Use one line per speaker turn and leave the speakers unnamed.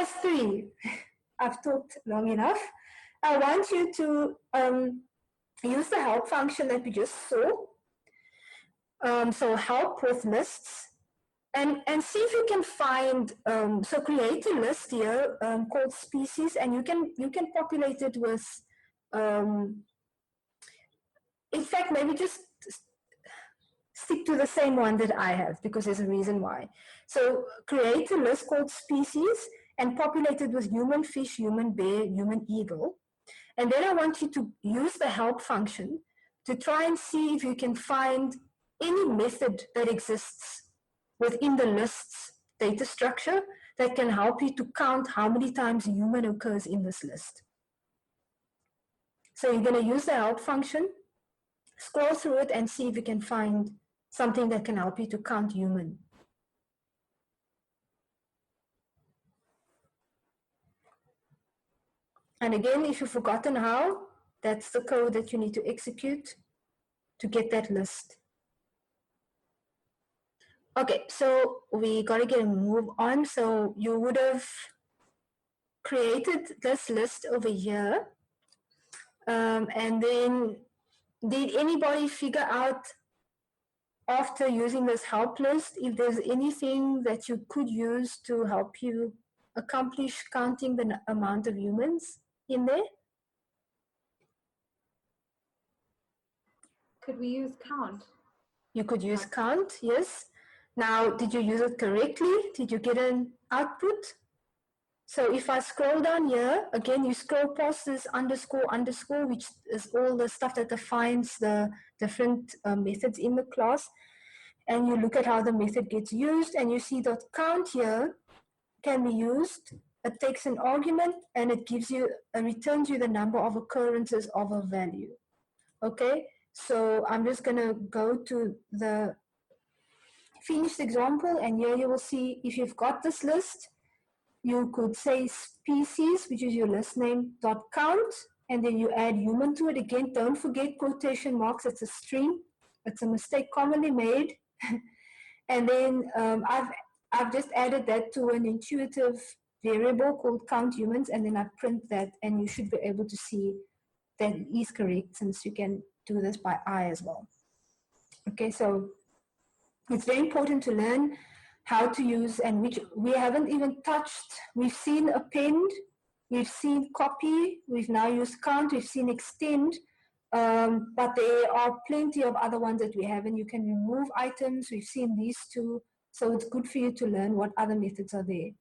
Exercise 3. I've talked long enough. I want you to use the help function that we just saw. So help with lists. And see if you can find, so create a list here called species, and you can populate it with, in fact, maybe just stick to the same one that I have, because there's a reason why. So create a list called species and populate it with human fish, human bear, human eagle. And then I want you to use the help function to try and see if you can find any method that exists within the list's data structure that can help you to count how many times human occurs in this list. So you're going to use the help function, scroll through it, and see if you can find something that can help you to count human. And again, if you've forgotten how, that's the code that you need to execute to get that list. Okay, so we got to get a move on. So you would have created this list over here. And then did anybody figure out after using this help list if there's anything that you could use to help you accomplish counting the amount of humans in there?
Could we use count?
You could use count, yes. Now, did you use it correctly? Did you get an output? So if I scroll down here, again, you scroll past this underscore, underscore, which is all the stuff that defines the different methods in the class. And you look at how the method gets used, and you see that count here can be used. It takes an argument and it gives you, returns you the number of occurrences of a value. Okay, so I'm just going to go to the finished example, and here you will see if you've got this list, you could say species, which is your list name, dot count, and then you add human to it. Again, don't forget quotation marks, it's a string. It's a mistake commonly made. And then I've just added that to an intuitive variable called count humans, and then I print that, and you should be able to see that it is correct, since you can do this by eye as well. Okay, so it's very important to learn how to use, and which we haven't even touched. We've seen append, we've seen copy, we've now used count, we've seen extend, but there are plenty of other ones that we haven't. You can remove items, we've seen these two, so it's good for you to learn what other methods are there.